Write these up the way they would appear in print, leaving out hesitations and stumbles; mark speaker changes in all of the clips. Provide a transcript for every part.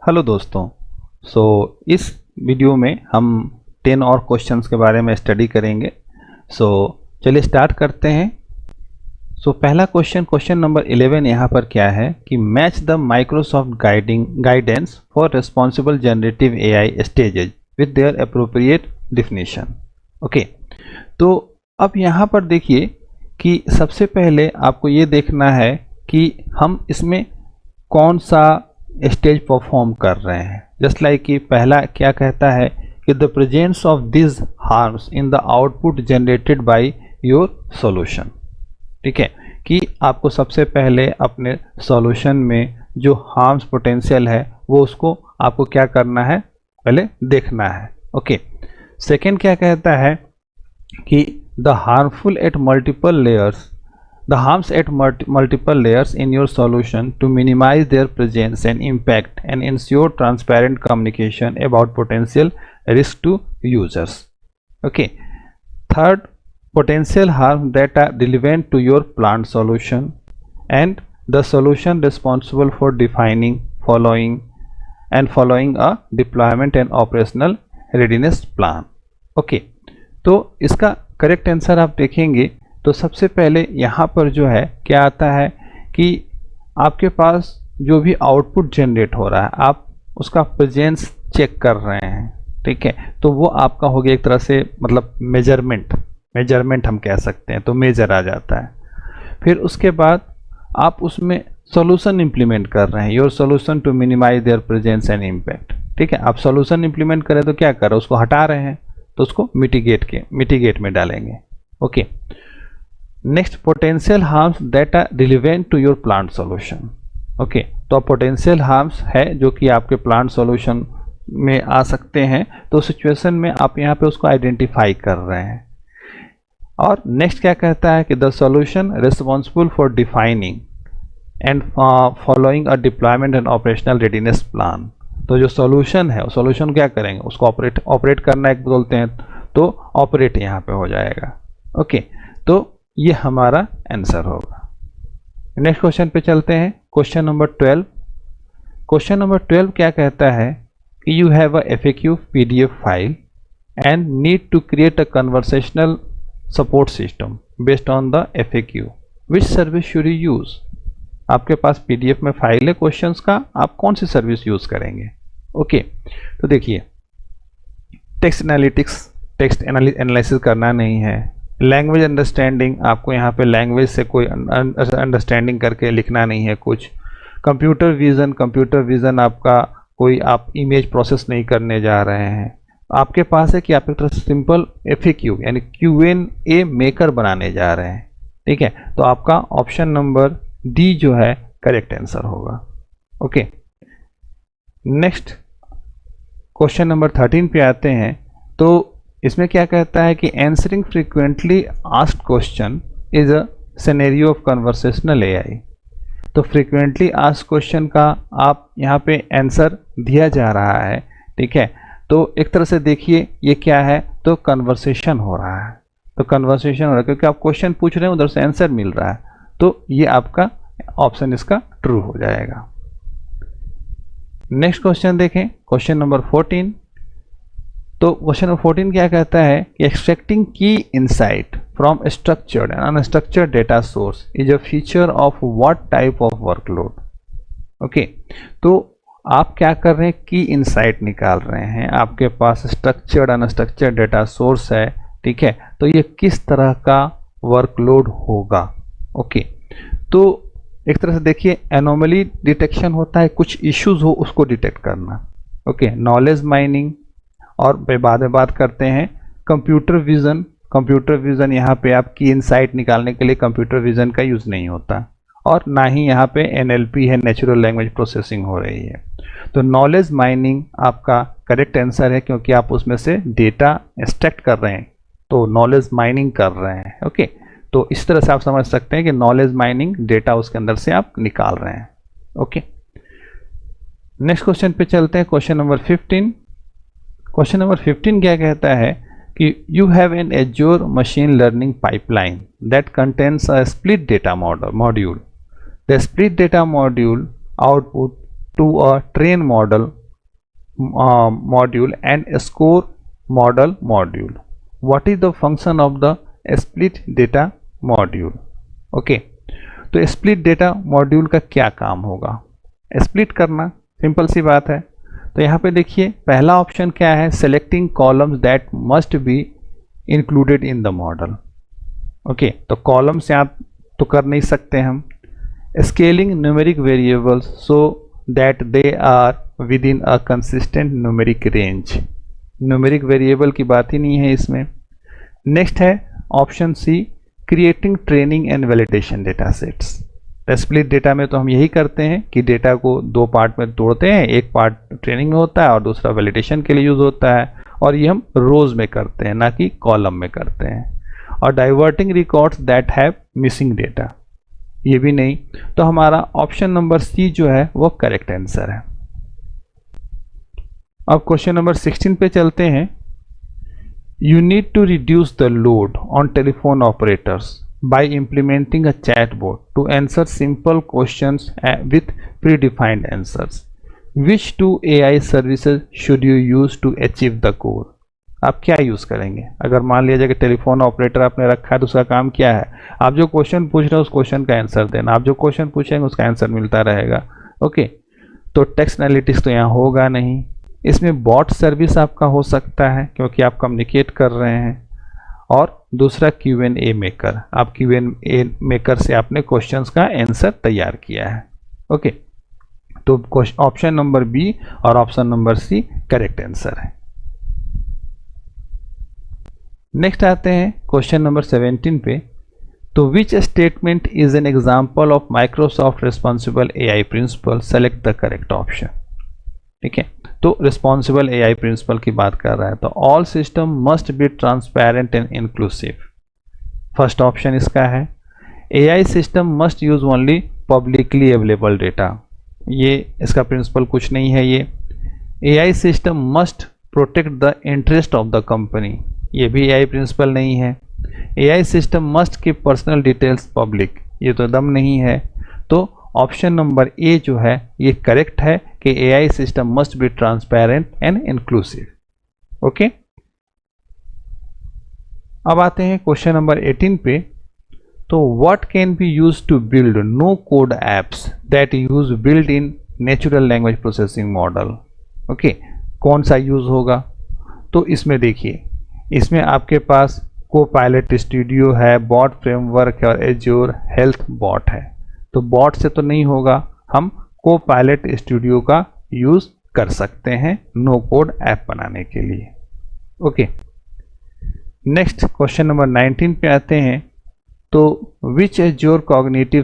Speaker 1: Hello दोस्तों। इस video में हम 10 और क्वेश्चंस के बारे में स्टडी करेंगे। चलिए स्टार्ट करते हैं। पहला क्वेश्चन नंबर 11 यहाँ पर क्या है कि match the Microsoft guidance for responsible generative AI stages with their appropriate definition. Okay, तो अब यहाँ पर देखिए कि सबसे पहले आपको ये देखना है कि हम इसमें कौन सा स्टेज परफॉर्म कर रहे हैं। जस्ट लाइक कि पहला क्या कहता है कि the presence of this harms in the output generated by your solution. ठीक है, कि आपको सबसे पहले अपने सॉल्यूशन में जो हार्म्स पोटेंशियल है वो उसको आपको क्या करना है, पहले देखना है। ओके, सेकेंड क्या कहता है कि the harmful at multiple layers the harms at multiple layers in your solution to minimize their presence and impact and ensure transparent communication about potential risk to users. Okay, third, potential harm that are relevant to your plant solution and the solution responsible for defining following a deployment and operational readiness plan. Okay, तो इसका correct answer आप देखेंगे तो सबसे पहले यहाँ पर जो है क्या आता है कि आपके पास जो भी आउटपुट जनरेट हो रहा है आप उसका प्रेजेंस चेक कर रहे हैं। ठीक है, तो वो आपका हो गया एक तरह से मतलब मेजरमेंट हम कह सकते हैं, तो मेजर आ जाता है। फिर उसके बाद आप उसमें सॉल्यूशन इंप्लीमेंट कर रहे हैं, your solution to minimise their presence and impact. ठीक है, आप सॉल्यूशन इंप्लीमेंट करें तो क्या कर रहे हैं, उसको हटा रहे हैं तो उसको मिटिगेट में डालेंगे। Okay, next, potential harms that are relevant to your plant solution. Okay, तो पोटेंशियल हार्म्स है जो कि आपके प्लांट सॉल्यूशन में आ सकते हैं, तो सिचुएशन में आप यहाँ पे उसको आइडेंटिफाई कर रहे हैं। और नेक्स्ट क्या कहता है कि the solution responsible for defining and following a deployment and operational readiness plan. तो जो सॉल्यूशन है सॉल्यूशन क्या करेंगे, उसको ऑपरेट करना एक बोलते हैं, तो ऑपरेट यहाँ पे हो जाएगा। ओके, तो ये हमारा आंसर होगा। नेक्स्ट क्वेश्चन पे चलते हैं, क्वेश्चन नंबर 12। क्वेश्चन नंबर 12 क्या कहता है कि you have a FAQ PDF file and need to create a conversational support system based on the FAQ, which service should you use. आपके पास PDF में फाइल है क्वेश्चंस का, आप कौन सी सर्विस यूज करेंगे। ओके, तो देखिए टेक्स्ट एनालिसिस करना नहीं है, लैंग्वेज अंडरस्टैंडिंग आपको यहाँ पे लैंग्वेज से कोई अंडरस्टैंडिंग करके लिखना नहीं है कुछ। कंप्यूटर विज़न आपका कोई आप इमेज प्रोसेस नहीं करने जा रहे हैं। आपके पास है कि आप एक तरह से सिंपल FAQ यानी Q&A मेकर बनाने जा रहे हैं। ठीक है, तो आपका ऑप्शन नंबर डी जो है करेक्ट आंसर होगा। ओके, नेक्स्ट क्वेश्चन नंबर 13 पे आते हैं। तो इसमें क्या कहता है कि answering frequently asked question is a scenario of conversational AI। तो फ्रीक्वेंटली आस्क्ड क्वेश्चन का आप यहाँ पे आंसर दिया जा रहा है। ठीक है, तो एक तरह से देखिए ये क्या है, तो कन्वर्सेशन हो रहा है, क्योंकि आप क्वेश्चन पूछ रहे हैं उधर से आंसर मिल रहा है, तो ये आपका ऑप्शन इसका ट्रू हो जाएगा। नेक्स्ट क्वेश्चन देखें, क्वेश्चन नंबर 14। तो क्वेश्चन नंबर 14 क्या कहता है कि एक्सट्रैक्टिंग की insight from structured and unstructured data source is a feature of what type of workload. Okay, तो आप क्या कर रहे हैं, की इनसाइट निकाल रहे हैं, आपके पास स्ट्रक्चर्ड अनस्ट्रक्चर्ड डेटा सोर्स है। ठीक है, तो ये किस तरह का वर्कलोड होगा। ओके, तो एक तरह से देखिए एनोमली डिटेक्शन होता है, कुछ इश्यूज हो उसको डिटेक्ट करना। ओके, नॉलेज माइनिंग, और बाद में बात करते हैं कंप्यूटर विज़न यहाँ पे आपकी इनसाइट निकालने के लिए कंप्यूटर विज़न का यूज़ नहीं होता, और ना ही यहाँ पे NLP है, नेचुरल लैंग्वेज प्रोसेसिंग हो रही है। तो नॉलेज माइनिंग आपका करेक्ट आंसर है, क्योंकि आप उसमें से डेटा एक्सट्रैक्ट कर रहे हैं, तो नॉलेज माइनिंग कर रहे हैं। ओके, तो इस तरह से आप समझ सकते हैं कि नॉलेज माइनिंग डेटा उसके अंदर से आप निकाल रहे हैं। ओके, नेक्स्ट क्वेश्चन पे चलते हैं, क्वेश्चन नंबर 15। क्वेश्चन नंबर 15 क्या कहता है कि you have an Azure machine learning pipeline that contains a split data module. The split data module output to a train model module and score model module. What is the function of the split data module? Okay, तो split data module का क्या काम होगा? Split करना, simple सी बात है। तो यहाँ पे देखिए पहला ऑप्शन क्या है, selecting columns that must be included in the model. Okay, तो कॉलम्स यहाँ तो कर नहीं सकते हम। Scaling numeric variables so that they are within a consistent numeric range. Numeric variable की बात ही नहीं है इसमें। नेक्स्ट है option C, creating training and validation data sets. Split data में तो हम यही करते हैं कि डेटा को दो पार्ट में तोड़ते हैं, एक पार्ट ट्रेनिंग में होता है और दूसरा वैलिडेशन के लिए यूज होता है, और ये हम रोज में करते हैं ना कि कॉलम में करते हैं। और diverting records that have missing data, ये भी नहीं। तो हमारा ऑप्शन नंबर सी जो है वो करेक्ट आंसर है। अब क्वेश्चन नंबर 16 पे चलते हैं। You need to reduce the load on telephone operators by implementing a chatbot to answer simple questions with predefined answers. Which two AI services should you use to achieve the goal? आप क्या use करेंगे? अगर मान लिया जाए कि telephone operator आपने रखा है तो उसका काम क्या है? आप जो क्वेश्चन पूछ रहे हो उस क्वेश्चन का आंसर देना, आप जो क्वेश्चन पूछेंगे उसका आंसर मिलता रहेगा। ओके, तो टेक्स्ट एनालिटिक्स तो यहाँ होगा नहीं। इसमें बॉट सर्विस आपका हो सकता है क्योंकि आप कम्युनिकेट कर रहे हैं। और दूसरा Q&A मेकर, आप Q&A मेकर से आपने क्वेश्चंस का आंसर तैयार किया है। ओके, तो ऑप्शन नंबर बी और option number C correct answer है। नेक्स्ट आते हैं क्वेश्चन नंबर 17 पे। तो which statement is an example of Microsoft responsible AI principle? Select the correct option. ठीक है, तो रिस्पॉन्सिबल AI प्रिंसिपल की बात कर रहा है। तो all system must be transparent and inclusive, first option इसका है। AI system must use only publicly available data, ये इसका प्रिंसिपल कुछ नहीं है। ये AI system must protect the interest of the company, ये भी AI प्रिंसिपल नहीं है। AI system must keep personal details public, ये तो दम नहीं है। तो ऑप्शन नंबर ए जो है ये करेक्ट है कि AI system must be transparent and inclusive. Okay, अब आते हैं क्वेश्चन नंबर 18 पे। तो what can be use to build no code apps that use build in natural language processing model? Okay, कौन सा यूज होगा? तो इसमें देखिए, इसमें आपके पास कोपायलट स्टूडियो है, बॉट फ्रेमवर्क है और एज्योर हेल्थ बॉट है। तो बॉट से तो नहीं होगा, हम कोपायलट स्टूडियो का यूज कर सकते हैं नो कोड ऐप बनाने के लिए। ओके, नेक्स्ट क्वेश्चन नंबर 19 पे आते हैं। तो which Azure cognitive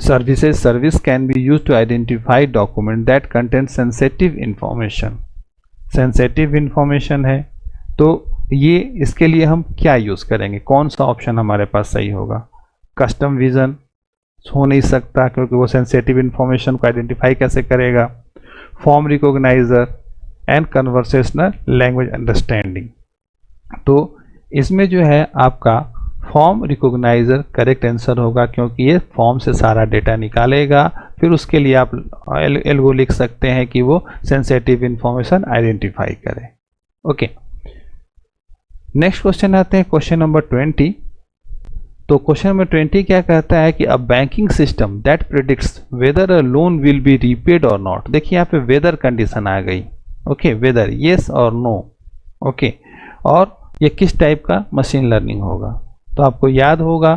Speaker 1: service can be use to identify document that contain sensitive information? Sensitive information है, तो ये इसके लिए हम क्या यूज करेंगे? कौन सा ऑप्शन हमारे पास सही होगा? कस्टम विजन हो नहीं सकता क्योंकि वो सेंसिटिव इंफॉर्मेशन को आइडेंटिफाई कैसे करेगा। Form recogniser and conversational language understanding, तो इसमें जो है आपका फॉर्म रिकॉग्नाइजर करेक्ट आंसर होगा क्योंकि ये फॉर्म से सारा डेटा निकालेगा, फिर उसके लिए आप एल्गो लिख सकते हैं कि वो सेंसिटिव इंफॉर्मेशन आइडेंटिफाई करे। ओके, नेक्स्ट क्वेश्चन आते हैं क्वेश्चन नंबर 20। तो क्वेश्चन नंबर 20 क्या कहता है कि a banking system that predicts weather a loan will be repaid और नॉट। देखिए यहाँ पे वेदर कंडीशन आ गई। ओके, वेदर येस और नो। ओके, और ये किस टाइप का मशीन लर्निंग होगा? तो आपको याद होगा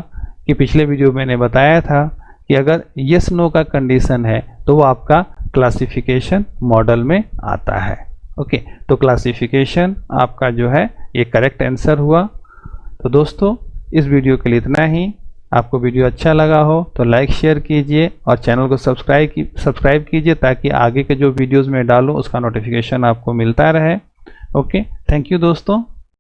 Speaker 1: कि पिछले वीडियो मैंने बताया था कि अगर येस नो का कंडीशन है तो वो आपका क्लासिफिकेशन मॉडल में आता है। ओके, तो क्लासिफिकेशन आपका जो है ये करेक्ट आंसर हुआ। तो दोस्तों इस वीडियो के लिए इतना ही। आपको वीडियो अच्छा लगा हो तो लाइक शेयर कीजिए और चैनल को सब्सक्राइब कीजिए ताकि आगे के जो वीडियोस मैं डालूं उसका नोटिफिकेशन आपको मिलता रहे। ओके, थैंक यू दोस्तों।